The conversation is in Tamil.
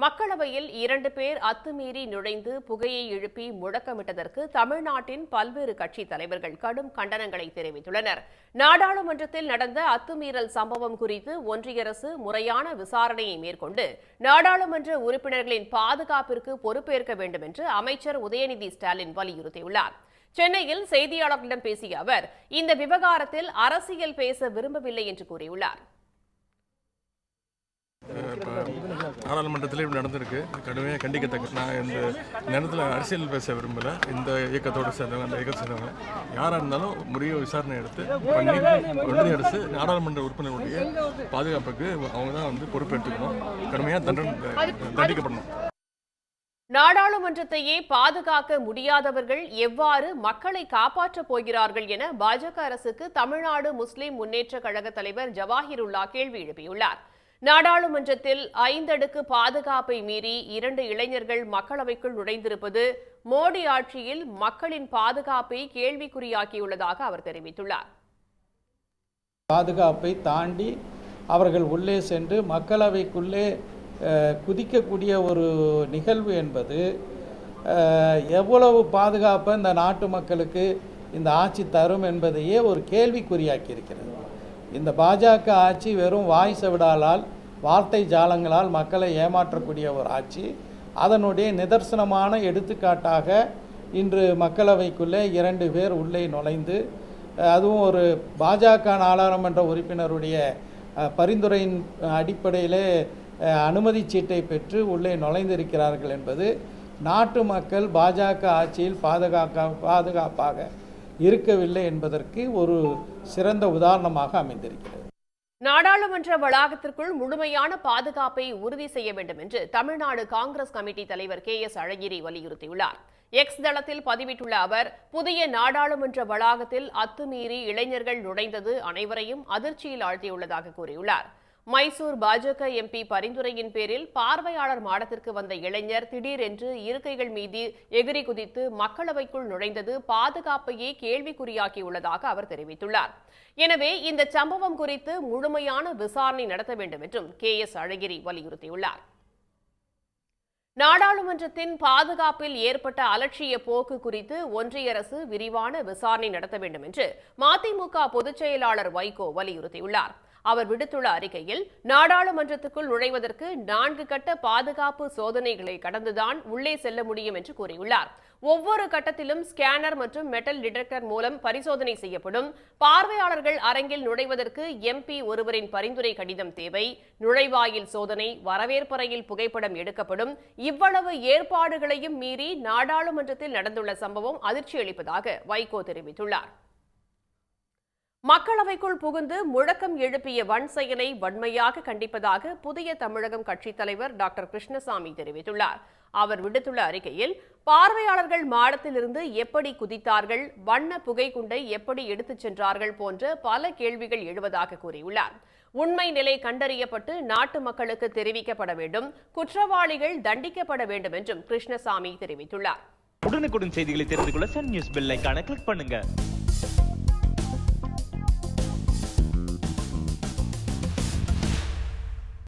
மக்களவையில் 2 பேர் அத்துமீறி நுழைந்து புகையை எழுப்பி முழக்கமிட்டதற்கு தமிழ்நாட்டின் பல்வேறு கட்சித் தலைவர்கள் கடும் கண்டனங்களை தெரிவித்துள்ளனர். நாடாளுமன்றத்தில் நடந்த அத்துமீறல் சம்பவம் குறித்து ஒன்றிய அரசு முறையான விசாரணையை மேற்கொண்டு நாடாளுமன்ற உறுப்பினர்களின் பாதுகாப்பிற்கு பொறுப்பேற்க வேண்டும் என்று அமைச்சர் உதயநிதி ஸ்டாலின் வலியுறுத்தியுள்ளார். சென்னையில் செய்தியாளர்களிடம் பேசிய அவர் இந்த விவகாரத்தில் அரசியல் பேச விரும்பவில்லை என்று கூறியுள்ளார். நாடாளுமன்றத்தில் இப்படி நடந்திருக்கு, கடுமையாக கண்டிக்கத்தக்க. நான் இந்த நேரத்தில் அரசியல் பேச விரும்பலை. இந்த இயக்கத்தோடு சேர்ந்தவங்க, அந்த இயக்கத்தை சேர்ந்தவங்க யாராக இருந்தாலும் முறைய விசாரணை எடுத்து பண்ணி ஒன்றிய அரசு நாடாளுமன்ற உறுப்பினர்களுடைய பாதுகாப்புக்கு அவங்க தான் பொறுப்பேற்றுக்கணும், கடுமையாக தண்டிக்கப்படணும். நாடாளுமன்றத்தையே பாதுகாக்க முடியாதவர்கள் எவ்வாறு மக்களை காப்பாற்றப் போகிறார்கள் என பாஜக அரசுக்கு தமிழ்நாடு முஸ்லிம் முன்னேற்ற கழக தலைவர் ஜவாஹிருல்லா கேள்வி எழுப்பியுள்ளார். நாடாளுமன்றத்தில் 5 அடுக்கு பாதுகாப்பை மீறி 2 இளைஞர்கள் மக்களவைக்குள் நுழைந்திருப்பது மோடி ஆட்சியில் மக்களின் பாதுகாப்பை கேள்விக்குறியாக்கியுள்ளதாக அவர் தெரிவித்துள்ளார். பாதுகாப்பை தாண்டி அவர்கள் உள்ளே சென்று மக்களவைக்குள்ளே குதிக்கக்கூடிய ஒரு நிகழ்வு என்பது எவ்வளவு பாதுகாப்பை இந்த நாட்டு மக்களுக்கு இந்த ஆட்சி தரும் என்பதையே ஒரு கேள்விக்குறியாக்கி இருக்கிறது. இந்த பாஜக ஆட்சி வெறும் வாய் செவிடாலால், வார்த்தை ஜாலங்களால் மக்களை ஏமாற்றக்கூடிய ஒரு ஆட்சி. அதனுடைய நிதர்சனமான எடுத்துக்காட்டாக இன்று மக்களவைக்குள்ளே 2 பேர் உள்ளே நுழைந்து, அதுவும் ஒரு பாஜக நாடாளுமன்ற உறுப்பினருடைய பரிந்துரையின் அடிப்படையிலே அனுமதி சீட்டை பெற்று உள்ளே நுழைந்திருக்கிறார்கள் என்பது நாட்டு மக்கள் பாஜக ஆட்சியில் பாதுகாப்பாக இருக்கவில்லை என்பதற்கு ஒரு சிறந்த உதாரணமாக அமைந்திருக்கிறது. நாடாளுமன்ற வளாகத்திற்குள் முழுமையான பாதுகாப்பை உறுதி செய்ய வேண்டும் என்று தமிழ்நாடு காங்கிரஸ் கமிட்டி தலைவர் KS அழகிரி வலியுறுத்தியுள்ளார். எக்ஸ் தளத்தில் பதிவிட்டுள்ள அவர், புதிய நாடாளுமன்ற வளாகத்தில் அத்துமீறி இளைஞர்கள் நுழைந்தது அனைவரையும் அதிர்ச்சியில் ஆழ்த்தியுள்ளதாக கூறியுள்ளார். மைசூர் பாஜக MP பரிந்துரையின் பேரில் பார்வையாளர் மாடத்திற்கு வந்த இளைஞர் திடீரென்று இருக்கைகள் மீது எகிரி குதித்து மக்களவைக்குள் நுழைந்தது பாதுகாப்பையே கேள்விக்குறியாக்கியுள்ளதாக அவர் தெரிவித்துள்ளார். எனவே இந்த சம்பவம் குறித்து முழுமையான விசாரணை நடத்த வேண்டும் என்றும் KS அழகிரி வலியுறுத்தியுள்ளார். நாடாளுமன்றத்தின் பாதுகாப்பில் ஏற்பட்ட அலட்சிய போக்கு குறித்து ஒன்றிய அரசு விரிவான விசாரணை நடத்த வேண்டும் என்று மதிமுக பொதுச் செயலாளர் வைகோ வலியுறுத்தியுள்ளார். அவர் விடுத்துள்ள அறிக்கையில், நாடாளுமன்றத்துக்குள் நுழைவதற்கு 4 கட்ட பாதுகாப்பு சோதனைகளை கடந்துதான் உள்ளே செல்ல முடியும் என்று கூறியுள்ளார். ஒவ்வொரு கட்டத்திலும் ஸ்கேனர் மற்றும் மெட்டல் டிடெக்டர் மூலம் பரிசோதனை செய்யப்படும். பார்வையாளர்கள் அரங்கில் நுழைவதற்கு MP ஒருவரின் பரிந்துரை கடிதம் தேவை. நுழைவாயில் சோதனை, வரவேற்பறையில் புகைப்படம் எடுக்கப்படும். இவ்வளவு ஏற்பாடுகளையும் மீறி நாடாளுமன்றத்தில் நடந்துள்ள சம்பவம் அதிர்ச்சியளிப்பதாக வைகோ தெரிவித்துள்ளார். மக்களவைக்குள் புகுந்து முழக்கம் எழுப்பிய வன் செயலை வன்மையாக கண்டிப்பதாக புதிய தமிழகம் கட்சித் தலைவர் டாக்டர் கிருஷ்ணசாமி தெரிவித்துள்ளார். அவர் விடுத்துள்ள அறிக்கையில், பார்வையாளர்கள் மாடத்திலிருந்து எப்படி குதித்தார்கள், வண்ண புகைக்குண்டை எப்படி எடுத்துச் சென்றார்கள் போன்ற பல கேள்விகள் எழுவதாக கூறியுள்ளார். உண்மை நிலை கண்டறியப்பட்டு நாட்டு மக்களுக்கு தெரிவிக்கப்பட வேண்டும், குற்றவாளிகள் தண்டிக்கப்பட வேண்டும் என்றும் கிருஷ்ணசாமி தெரிவித்துள்ளார். உடனுக்குடன் செய்திகளை தெரிந்து கொள்ள சன் நியூஸ் பெல் ஐகானை கிளிக் பண்ணுங்க.